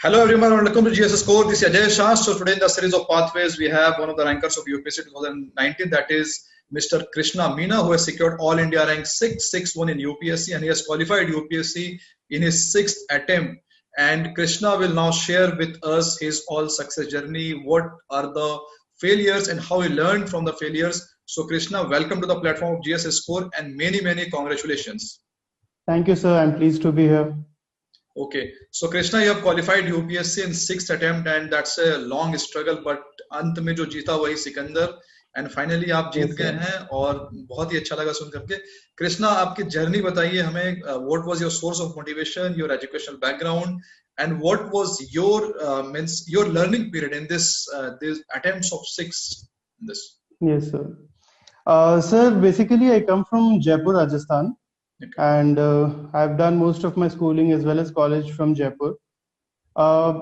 Hello everyone, welcome to GSS Score. This is Ajay Shah. So today in the series of pathways, we have one of the rankers of UPSC 2019, that is Mr. Krishna Meena, who has secured All India rank 661 in UPSC, and he has qualified UPSC in his 6th attempt. And Krishna will now share with us his all success journey, what are the failures and how he learned from the failures. So Krishna, welcome to the platform of GSS Score and many congratulations. Thank you, sir. I'm pleased to be here. Okay, so Krishna, you have qualified UPSC in 6th attempt, and that's a long struggle, but अंत में जो जीता वही Sikandar, and finally आप जीत गए हैं और बहुत ही अच्छा लगा सुन करके. कृष्णा, आपकी जर्नी बताइए हमें. What was your source of motivation, your educational background, and what was your learning period in this attempts of 6 in this? Yes, sir. Sir, basically I come from Jaipur, Rajasthan. Okay. And I've done most of my schooling as well as college from Jaipur.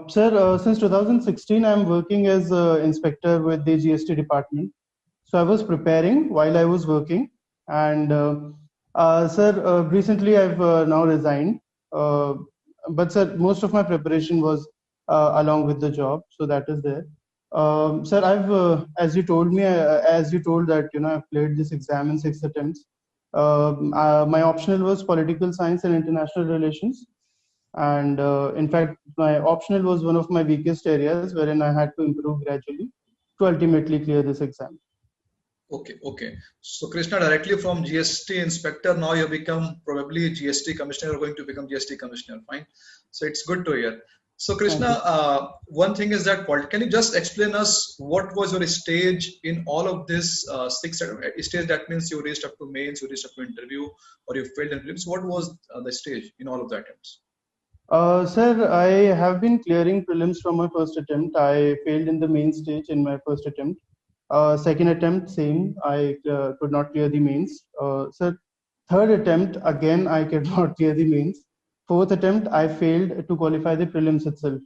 Sir, since 2016, I'm working as inspector with the GST department. So I was preparing while I was working. And sir, recently I've now resigned. But sir, most of my preparation was along with the job. So that is there. Sir, I've, as you told that, I've cleared this exam in 6 attempts. My optional was political science and international relations, and in fact my optional was one of my weakest areas, wherein I had to improve gradually to ultimately clear this exam. Okay. So Krishna, directly from GST Inspector, now you become probably GST Commissioner, or going to become GST Commissioner. Fine. So it's good to hear. So Krishna, one thing is that, can you just explain us what was your stage in all of this 6 stage? That means you reached up to mains, you reached up to interview, or you failed in prelims. What was the stage in all of the attempts? Sir, I have been clearing prelims from my first attempt. I failed in the main stage in my first attempt. Second attempt, same. I could not clear the mains. Sir, third attempt, again, I could not clear the mains. Fourth attempt, I failed to qualify the prelims itself.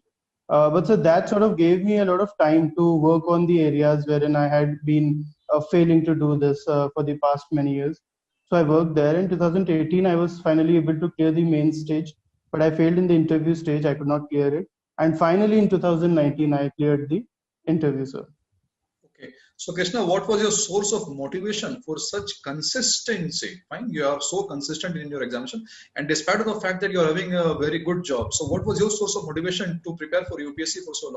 But so that sort of gave me a lot of time to work on the areas wherein I had been failing to do this for the past many years. So I worked there. In 2018, I was finally able to clear the main stage, but I failed in the interview stage. I could not clear it. And finally, in 2019, I cleared the interview, sir. Okay. So Krishna, what was your source of motivation for such consistency? Fine, you are so consistent in your examination, and despite of the fact that you are having a very good job, so what was your source of motivation to prepare for UPSC for so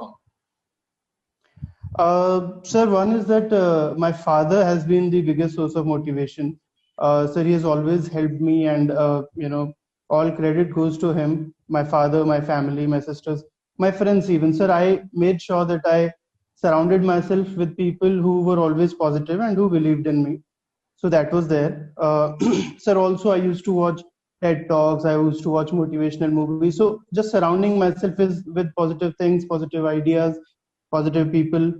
long? Sir, one is that my father has been the biggest source of motivation. Sir, he has always helped me, and all credit goes to him. My father, my family, my sisters, my friends even. Sir, I made sure that I surrounded myself with people who were always positive and who believed in me. So that was there. Sir, also I used to watch TED Talks. I used to watch motivational movies. So just surrounding myself with positive things, positive ideas, positive people.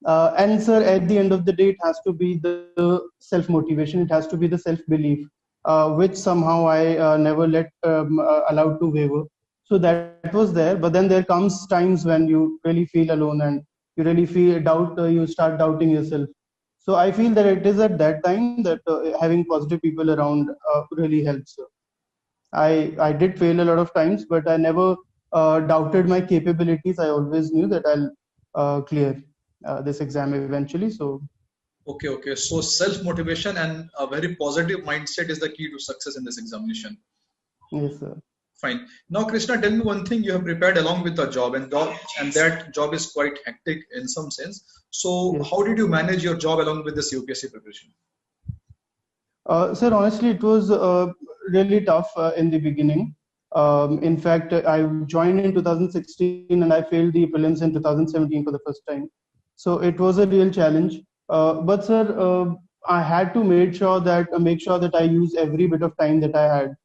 And sir, at the end of the day, it has to be the self-motivation. It has to be the self-belief, which somehow I never allowed to waver. So that was there. But then there comes times when you really feel alone and you really you start doubting yourself. So I feel that it is at that time that having positive people around really helps. I did fail a lot of times, but I never doubted my capabilities. I always knew that I'll clear this exam eventually. So okay. So self-motivation and a very positive mindset is the key to success in this examination. Yes, sir. Fine. Now, Krishna, tell me one thing. You have prepared along with the job, and that job is quite hectic in some sense. So, yes. How did you manage your job along with this UPSC preparation? Sir, honestly, it was really tough in the beginning. In fact, I joined in 2016 and I failed the prelims in 2017 for the first time. So it was a real challenge. But sir, I had to make sure that I use every bit of time that I had.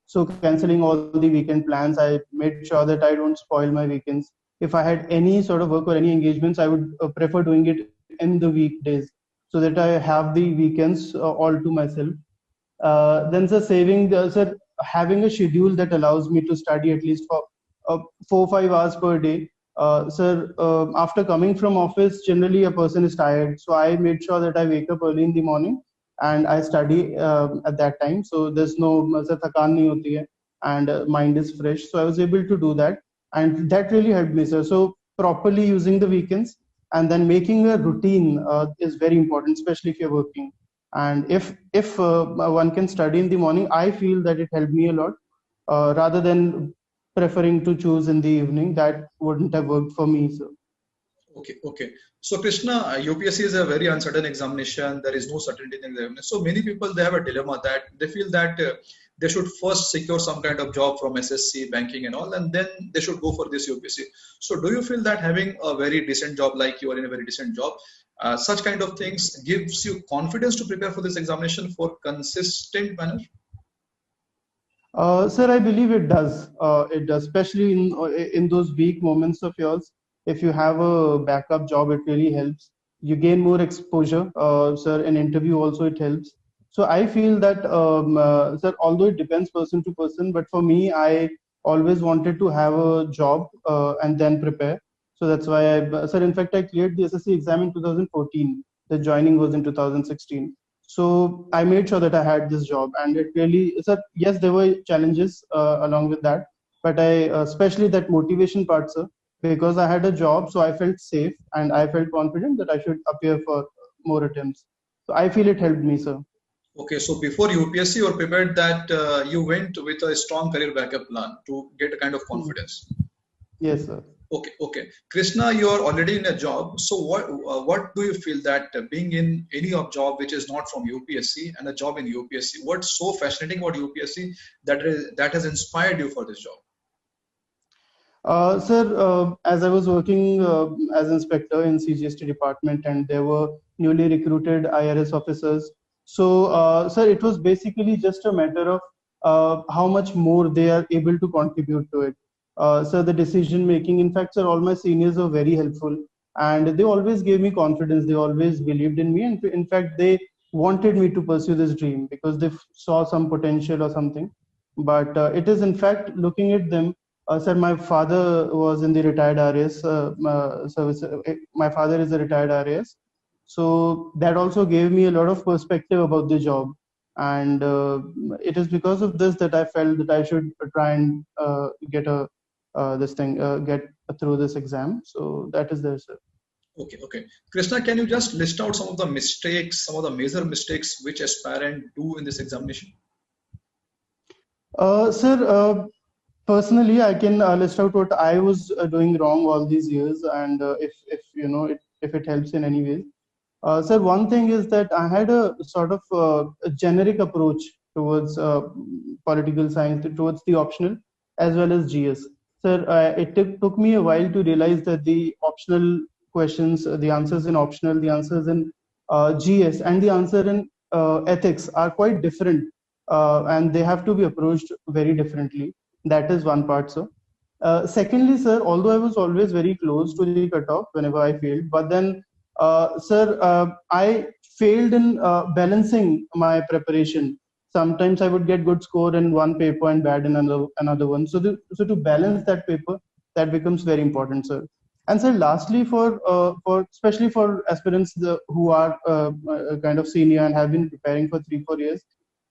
So canceling all the weekend plans, I made sure that I don't spoil my weekends. If I had any sort of work or any engagements, I would prefer doing it in the weekdays so that I have the weekends all to myself. Then sir, having a schedule that allows me to study at least for 4 or 5 hours per day. Sir, after coming from office, generally a person is tired. So I made sure that I wake up early in the morning and I study at that time. So there's no thakan nahi hoti hai, and mind is fresh. So I was able to do that. and that really helped me, sir. So properly using the weekends and then making a routine is very important, especially if you're working. And if one can study in the morning, I feel that it helped me a lot, rather than preferring to choose in the evening. That wouldn't have worked for me, sir. Okay, okay. So Krishna, UPSC is a very uncertain examination. There is no certainty in the examination. So many people, they have a dilemma that they feel that they should first secure some kind of job from SSC, banking and all, and then they should go for this UPSC. So do you feel that having a very decent job, like you are in a very decent job, such kind of things gives you confidence to prepare for this examination for consistent manner? Sir, I believe it does. It does, especially in those weak moments of yours. If you have a backup job, it really helps. You gain more exposure. Sir, in interview also it helps. So I feel that, sir, although it depends person to person, but for me, I always wanted to have a job and then prepare. So that's why sir, in fact, I cleared the SSC exam in 2014. The joining was in 2016. So I made sure that I had this job, and it really, sir, yes, there were challenges along with that, but I, especially that motivation part, sir, because I had a job, so I felt safe and I felt confident that I should appear for more attempts. So I feel it helped me, sir. Okay, so before UPSC, you were prepared that you went with a strong career backup plan to get a kind of confidence. Yes, sir. Okay, okay. Krishna, you are already in a job. So what do you feel that being in any of job which is not from UPSC and a job in UPSC, what's so fascinating about UPSC that has inspired you for this job? Sir, as I was working as inspector in CGST department, and there were newly recruited IRS officers. So, sir, it was basically just a matter of how much more they are able to contribute to it. So the decision making, in fact, sir, all my seniors were very helpful, and they always gave me confidence. They always believed in me, and in fact, they wanted me to pursue this dream because they saw some potential or something. But it is, in fact, looking at them. Sir, my father was in the retired RAS service. My father is a retired RAS, so that also gave me a lot of perspective about the job. And it is because of this that I felt that I should try and get a get through this exam. So that is there, sir. Okay, okay. Krishna, can you just list out some of the mistakes, some of the major mistakes which aspirant do in this examination? Sir, personally, I can list out what I was doing wrong all these years, and if you know if it helps in any way. Sir, one thing is that I had a sort of a generic approach towards political science, towards the optional as well as GS. Sir, it took me a while to realize that the optional questions, the answers in optional, the answers in GS, and the answer in ethics are quite different, and they have to be approached very differently. That is one part, sir. Secondly, sir, although I was always very close to the cutoff whenever I failed, but then, sir, I failed in balancing my preparation. Sometimes I would get good score in one paper and bad in another one. So to balance that paper, that becomes very important, sir. And sir, lastly, for especially for aspirants who are kind of senior and have been preparing for 3 4 years,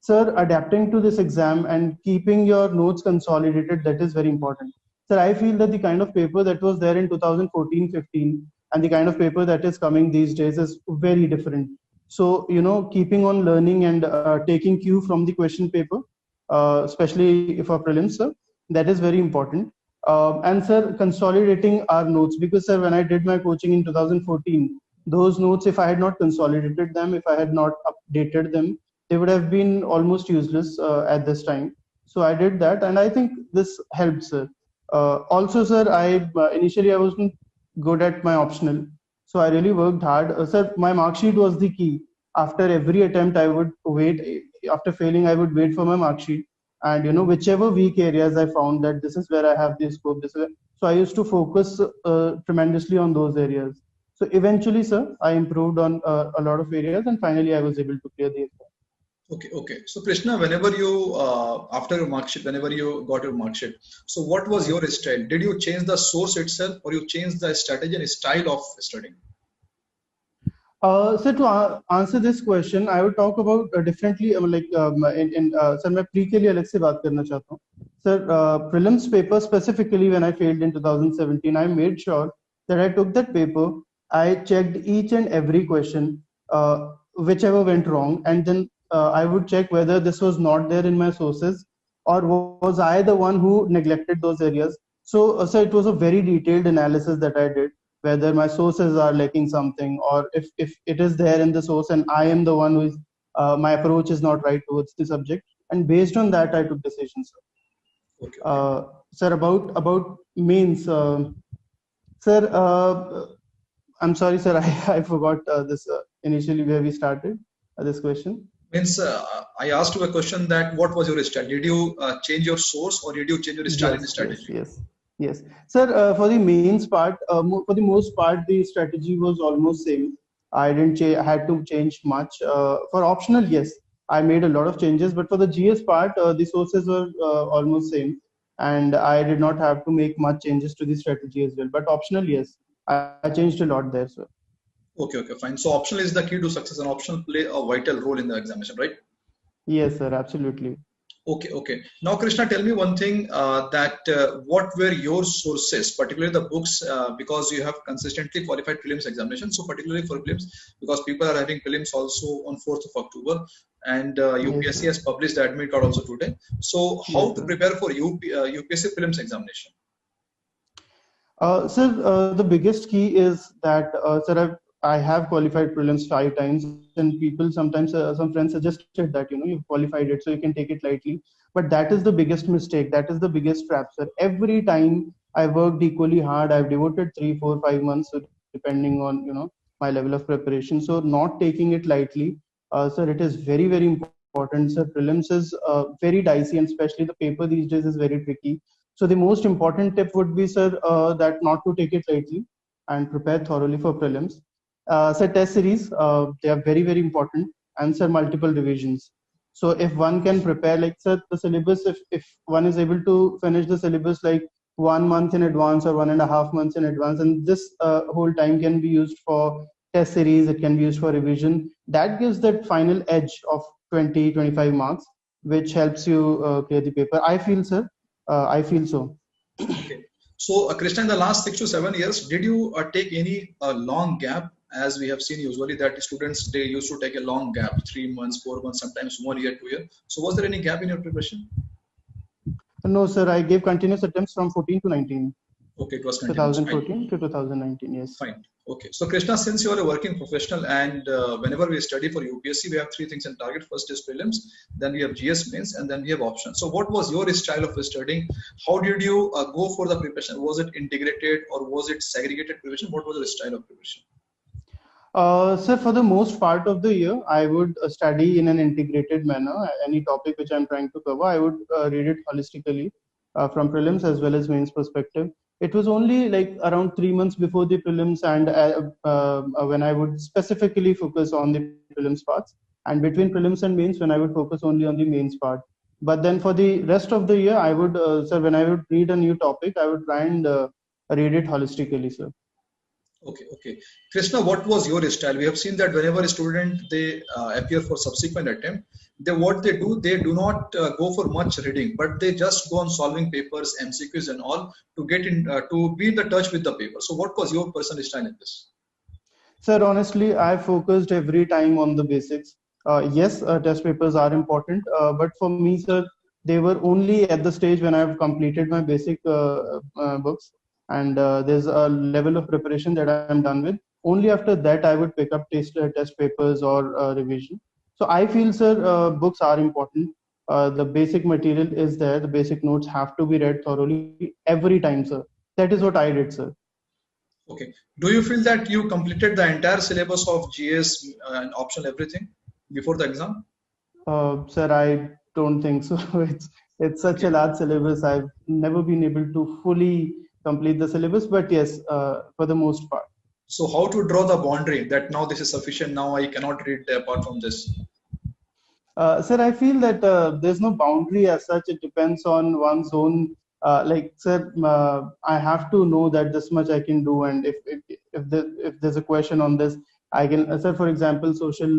sir, adapting to this exam and keeping your notes consolidated, that is very important. Sir, I feel that the kind of paper that was there in 2014-15 and the kind of paper that is coming these days is very different. So, keeping on learning and taking cue from the question paper, especially for prelims, sir, that is very important. And sir, consolidating our notes, because sir, when I did my coaching in 2014, those notes, if I had not consolidated them, if I had not updated them, they would have been almost useless at this time. So I did that, and I think this helped, sir. Also, sir, I initially I wasn't good at my optional, so I really worked hard. Sir, my mark sheet was the key. After every attempt, I would wait. After failing, I would wait for my mark sheet, and whichever weak areas I found that this is where I have the scope. So I used to focus tremendously on those areas. So eventually, sir, I improved on a lot of areas, and finally, I was able to clear the exam. Okay, okay. So Krishna, whenever you after your mark sheet, whenever you got your mark sheet, so what was your style? Did you change the source itself, or you changed the strategy and style of studying? So to answer this question, I would talk about differently. Like in sir, मैं pre के लिए अलग से बात करना चाहता हूँ. Sir, prelims paper specifically when I failed in 2017, I made sure that I took that paper, I checked each and every question, whichever went wrong, and then I would check whether this was not there in my sources, or was I the one who neglected those areas. So it was a very detailed analysis that I did, whether my sources are lacking something, or if it is there in the source and I am the one who is, my approach is not right towards the subject. And based on that, I took decisions. Okay, okay. Sir, about mains, sir. I'm sorry, sir. I forgot this initially where we started this question. Means I asked you a question that what was your style? Did you change your source or did you change your style in the Yes, yes, strategy? yes, yes. Sir, for the mains part, for the most part, the strategy was almost same. I didn't had to change much. For optional, yes, I made a lot of changes, but for the GS part, the sources were almost same, and I did not have to make much changes to the strategy as well. But optional, yes, I changed a lot there, sir. Okay, okay, fine. So optional is the key to success, and optional play a vital role in the examination, right? Yes, sir, absolutely. Okay, okay. Now, Krishna, tell me one thing that what were your sources, particularly the books, because you have consistently qualified prelims examination. So particularly for prelims, because people are having prelims also on 4th of October, and Yes, UPSC sir. has published the admit card also today. So how Yes, to sir. prepare for UPSC prelims examination? Sir, the biggest key is that, sir, I have qualified prelims 5 times, and people sometimes, some friends suggested that, you've qualified it, so you can take it lightly. But that is the biggest mistake. That is the biggest trap, sir. Every time I worked equally hard, I've devoted 3, 4, 5 months, so depending on, my level of preparation. So not taking it lightly, sir, it is very, very important. Sir, prelims is very dicey, and especially the paper these days is very tricky. So the most important tip would be, sir, that not to take it lightly and prepare thoroughly for prelims. Sir, test series, they are very, very important, and sir, multiple revisions. So if one can prepare, like, sir, the syllabus, if one is able to finish the syllabus like 1 month in advance or 1.5 months in advance, and this whole time can be used for test series, it can be used for revision. That gives that final edge of 20, 25 marks, which helps you clear the paper. I feel, sir, I feel so. Okay. So, Krishna, in the last 6 to 7 years, did you take any long gap? As we have seen usually that students, they used to take a long gap, 3 months, 4 months, sometimes 1 year, 2 year. So was there any gap in your preparation? No, sir, I gave continuous attempts from 14 to 19, Okay, it was continuous. Fine. 2014 to 2019. Yes. Fine. Okay. So, Krishna, since you are a working professional and whenever we study for UPSC, we have three things in target. First is prelims, then we have GS mains, and then we have options. So, what was your style of studying? How did you go for the preparation? Was it integrated or was it segregated preparation? What was your style of preparation? Sir, for the most part of the year, I would study in an integrated manner. Any topic which I'm trying to cover, I would read it holistically from prelims as well as mains perspective. It was only like around 3 months before the prelims, and when I would specifically focus on the prelims parts, and between prelims and mains, when I would focus only on the mains part. But then for the rest of the year, I would, sir, when I would read a new topic, I would try and read it holistically, sir. Okay, okay. Krishna, what was your style? We have seen that whenever a student they appear for subsequent attempt, what they do not go for much reading, but they just go on solving papers, MCQs, and all to get in to be in the touch with the paper. So, what was your personal style in this? Sir, honestly, I focused every time on the basics. Yes, test papers are important, but for me, sir, they were only at the stage when I've completed my basic books, and there's a level of preparation that I'm done with. Only after that, I would pick up test papers or revision. So I feel, sir, books are important. The basic material is there. The basic notes have to be read thoroughly every time, sir. That is what I did, sir. Okay. Do you feel that you completed the entire syllabus of GS and optional everything before the exam? Sir, I don't think so. It's such a Okay. large syllabus. I've never been able to fully complete the syllabus, but yes, for the most part. So, how to draw the boundary that now this is sufficient? Now I cannot read apart from this. Sir, I feel that there's no boundary as such. It depends on one's own. Like, sir, I have to know that this much I can do, and if there's a question on this, I can. Sir, for example, social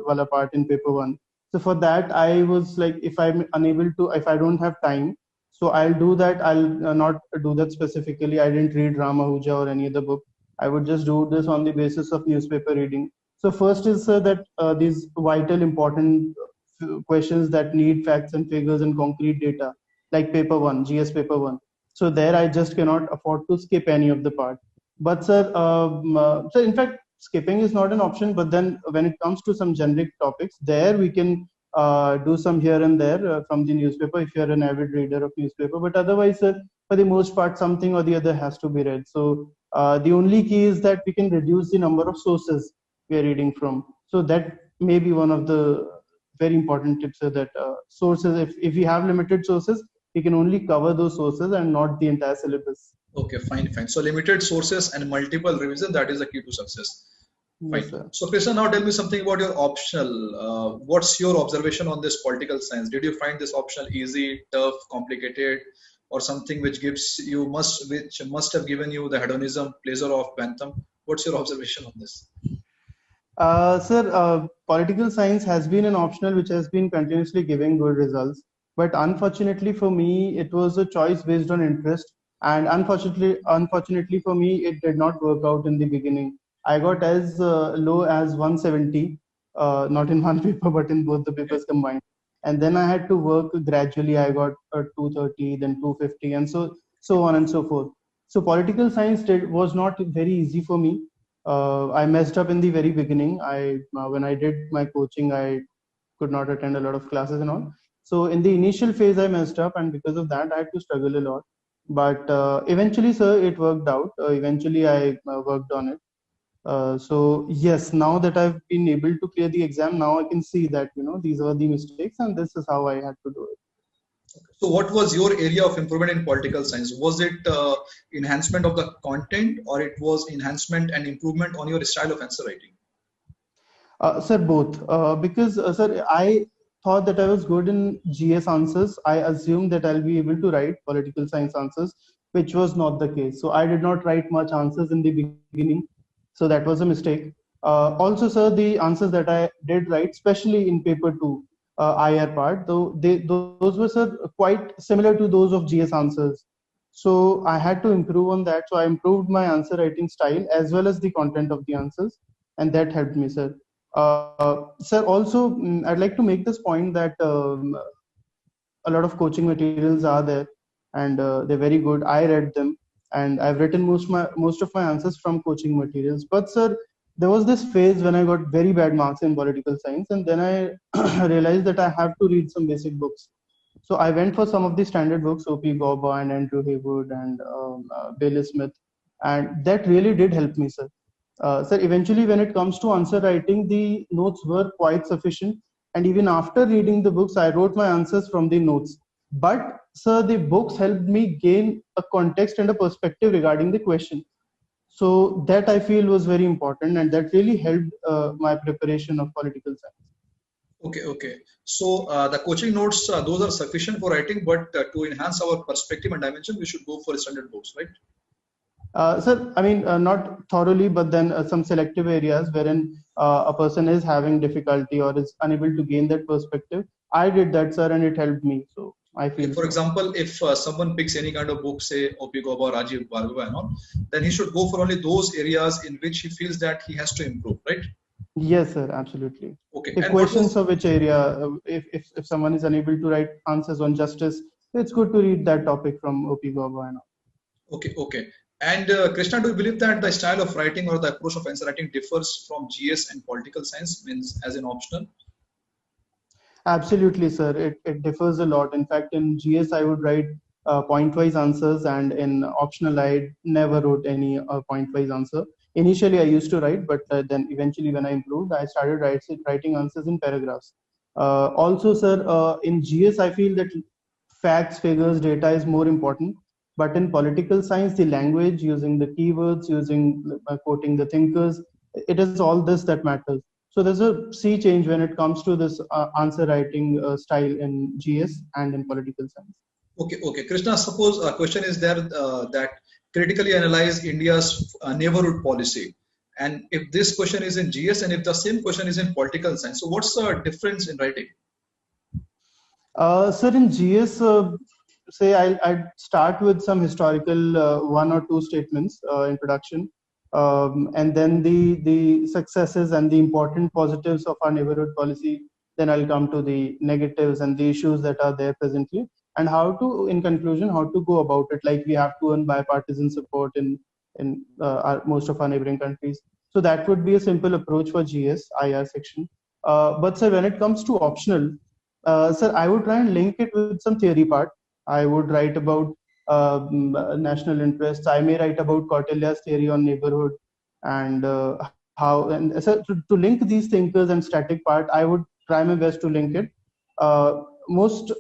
wala part in paper one. So for that, I was like, if I'm unable to, if I don't have time, So I'll do that. I'll not do that specifically. I didn't read Ramahuja or any other book. I would just do this on the basis of newspaper reading. So first is that these vital, important questions that need facts and figures and concrete data, like paper one, GS paper one. So there I just cannot afford to skip any of the part. But sir, so in fact, skipping is not an option. But then when it comes to some generic topics, there we can do some here and there from the newspaper if you're an avid reader of newspaper. But otherwise, for the most part, something or the other has to be read. So the only key is that we can reduce the number of sources we are reading from. So that may be one of the very important tips, that sources, if we have limited sources, we can only cover those sources and not the entire syllabus. Okay, fine, fine. So limited sources and multiple revision, that is the key to success. Fine. Yes, sir. So Krishna, now tell me something about your optional. What's your observation on this political science? Did you find this optional easy, tough, complicated, or something which must have given you the hedonism, pleasure of Bantam? What's your observation on this? Sir, political science has been an optional which has been continuously giving good results. But unfortunately for me, it was a choice based on interest. And unfortunately for me, it did not work out in the beginning. I got as low as 170, not in one paper, but in both the papers combined. And then I had to work gradually. I got 230, then 250, and so on and so forth. So political science was not very easy for me. I messed up in the very beginning. When I did my coaching, I could not attend a lot of classes and all. So in the initial phase, I messed up, and because of that, I had to struggle a lot. But eventually, sir, it worked out. Eventually, I worked on it. So yes, now that I've been able to clear the exam, now I can see that these were the mistakes, and this is how I had to do it. So what was your area of improvement in political science? Was it enhancement of the content, or it was enhancement and improvement on your style of answer writing? Sir, both. Because sir, I thought that I was good in GS answers. I assumed that I'll be able to write political science answers, which was not the case. So I did not write much answers in the beginning. So that was a mistake. Also, sir, the answers that I did write, especially in paper two, IR part, those were, sir, quite similar to those of GS answers. So I had to improve on that. So I improved my answer writing style as well as the content of the answers, and that helped me, sir. Sir, also, I'd like to make this point that a lot of coaching materials are there, and they're very good. I read them, and I've written most of my answers from coaching materials. But sir, there was this phase when I got very bad marks in political science, and then I realized that I have to read some basic books. So I went for some of the standard books, O.P. Gauba and Andrew Haywood and Bailey Smith, and that really did help me, sir. Sir, eventually, when it comes to answer writing, the notes were quite sufficient. And even after reading the books, I wrote my answers from the notes. But, sir, the books helped me gain a context and a perspective regarding the question. So that I feel was very important, and that really helped my preparation of political science. Okay, okay. So the coaching notes, those are sufficient for writing, but to enhance our perspective and dimension, we should go for standard books, right? Sir, I mean, not thoroughly, but then some selective areas wherein a person is having difficulty or is unable to gain that perspective. I did that, sir, and it helped me. So I feel. For example, if someone picks any kind of book, say O.P. Gauba, Rajiv Bhargava and all, then he should go for only those areas in which he feels that he has to improve, right? Yes, sir, absolutely. Okay. If questions of which area, if someone is unable to write answers on justice, it's good to read that topic from O.P. Gauba and all. Okay, okay. And Krishna, do you believe that the style of writing or the approach of answer writing differs from GS and political science, means as an optional? Absolutely, sir. It differs a lot. In fact, in GS, I would write point-wise answers, and in optional, I never wrote any point-wise answer. Initially, I used to write, but then eventually, when I improved, I started writing answers in paragraphs. Also, sir, in GS, I feel that facts, figures, data is more important. But in political science, the language, using the keywords, quoting the thinkers, it is all this that matters. So there's a sea change when it comes to this answer writing style in GS and in political science. Okay, okay. Krishna, suppose a question is there that critically analyze India's neighborhood policy. And if this question is in GS and if the same question is in political science, so what's the difference in writing? Sir, in GS, say I'd start with some historical one or two statements, introduction, and then the successes and the important positives of our neighborhood policy. Then I'll come to the negatives and the issues that are there presently, and how to, in conclusion, how to go about it. Like we have to earn bipartisan support in most of our neighboring countries. So that would be a simple approach for GS IR section. But sir, when it comes to optional, sir, I would try and link it with some theory part. I would write about national interests. I may write about Kautilya's theory on neighborhood and how. And so to link these thinkers and static part, I would try my best to link it. Most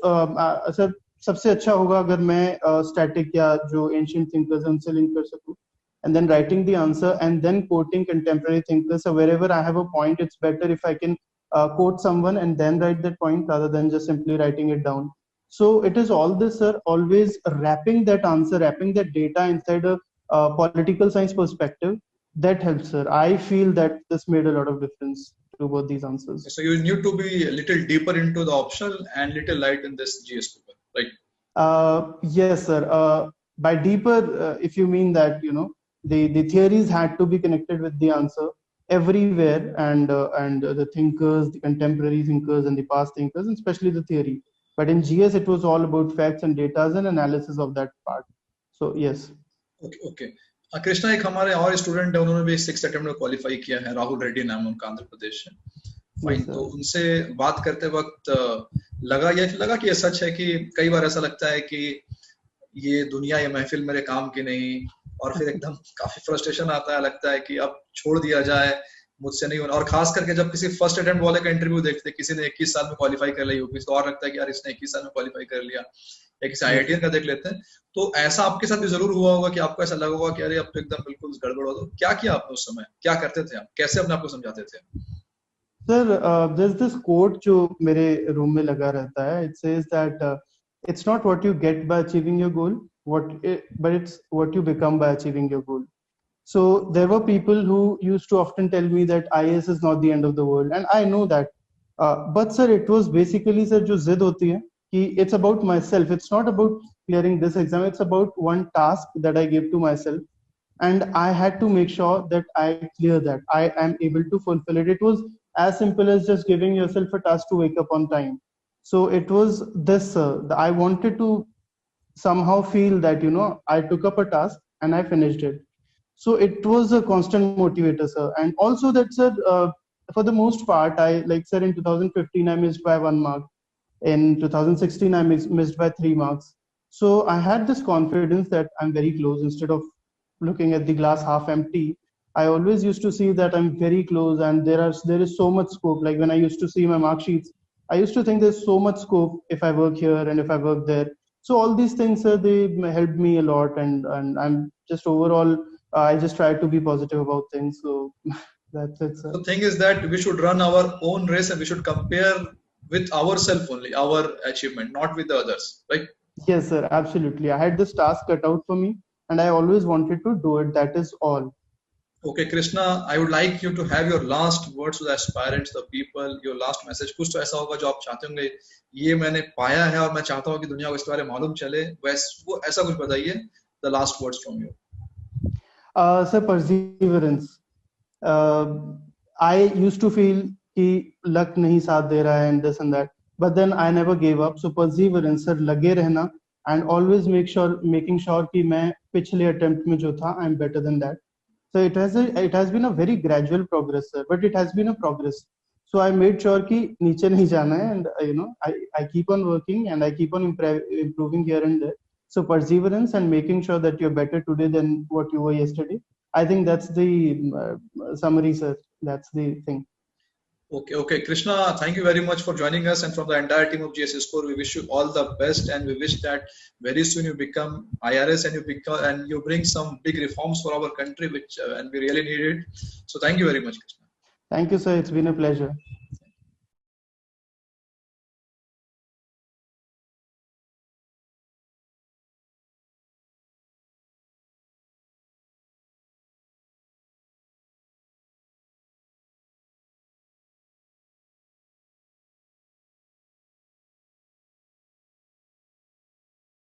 sir सबसे अच्छा होगा अगर मैं static या जो ancient thinkers हैं उनसे link कर सकूं, and then writing the answer and then quoting contemporary thinkers. So wherever I have a point, it's better if I can quote someone and then write that point rather than just simply writing it down. So it is all this, sir, always wrapping that answer, wrapping that data inside a political science perspective. That helps, sir. I feel that this made a lot of difference to both these answers. So you need to be a little deeper into the optional and little light in this GS paper, right? Yes, sir. By deeper, if you mean that, the theories had to be connected with the answer everywhere, and the thinkers, the contemporary thinkers and the past thinkers, and especially the theory. But in GS, it was all about facts and data and analysis of that part. So yes. Okay. Krishna, एक हमारे और student है, उन्होंने भी 6th attempt में qualify किया है, राहुल रेड्डी नाम उनका, आंध्र प्रदेश से। फाइन, तो उनसे बात करते वक्त लगा कि ये सच है कि कई बार ऐसा लगता है कि ये दुनिया, ये महफिल मेरे काम की नहीं, और फिर एकदम काफी फ्रस्ट्रेशन आता है, लगता है कि अब छोड़ दिया जाए, मुझसे नहीं होना। और खास करके जब किसी फर्स्ट अटेम्प्ट वाले का इंटरव्यू देखते, किसी ने 21 साल में क्वालिफाई कर लिया यूपीएससी, तो और लगता है कि यार इसने 21 साल में क्वालिफाई कर लिया, या किसी आईआईटीएन का देख लेते हैं। तो ऐसा आपके साथ भी जरूर हुआ होगा कि आपको ऐसा लगा होगा कि अरे अब तो एकदम बिल्कुल गड़बड़ हो। तो क्या किया आपने उस समय, क्या करते थे आप, कैसे अपने आपको समझाते थे? सर, there's this quote जो मेरे रूम में लगा रहता है. It says that it's not what you get by achieving your goal, but it's what you become by achieving your goal. So there were people who used to often tell me that IAS is not the end of the world, and I know that. But sir, it was basically sir जो जिद होती है कि it's about myself. It's not about clearing this exam. It's about one task that I gave to myself, and I had to make sure that I clear that. I am able to fulfill it. It was as simple as just giving yourself a task to wake up on time. So it was this. I wanted to somehow feel that I took up a task and I finished it. So it was a constant motivator, sir. And also that, sir, for the most part, sir, in 2015, I missed by 1 mark. In 2016, I missed by 3 marks. So I had this confidence that I'm very close. Instead of looking at the glass half empty, I always used to see that I'm very close and there is so much scope. Like when I used to see my mark sheets, I used to think there's so much scope if I work here and if I work there. So all these things, sir, they helped me a lot, and I'm just overall, I just try to be positive about things. So that's it, sir. The thing is that we should run our own race and we should compare with ourselves only, our achievement, not with the others, right? Yes, sir, absolutely. I had this task cut out for me and I always wanted to do it. That is all. Okay, Krishna, I would like you to have your last words to the aspirants, the people, your last message. कुछ तो ऐसा होगा जो आप चाहते होंगे, ये मैंने पाया है और मैं चाहता हूँ कि दुनिया को इसके बारे में मालूम चले, वो ऐसा कुछ बताइए. The last words from you. Sir, perseverance. I used to feel कि luck नहीं साथ दे रहा है and this and that, but then I never gave up. So perseverance, sir, लगे रहना, and always making sure कि मैं पिछले attempt में जो था, I'm better than that. So it has been a very gradual progress, sir, but it has been a progress. So I made sure कि नीचे नहीं जाना है, and I keep on working and I keep on improving here and there. So perseverance and making sure that you're better today than what you were yesterday. I think that's the summary, sir. That's the thing. Okay, Krishna, thank you very much for joining us, and from the entire team of GS Score, we wish you all the best, and we wish that very soon you become IRS and you bring some big reforms for our country, which and we really need it. So thank you very much, Krishna. Thank you, sir. It's been a pleasure.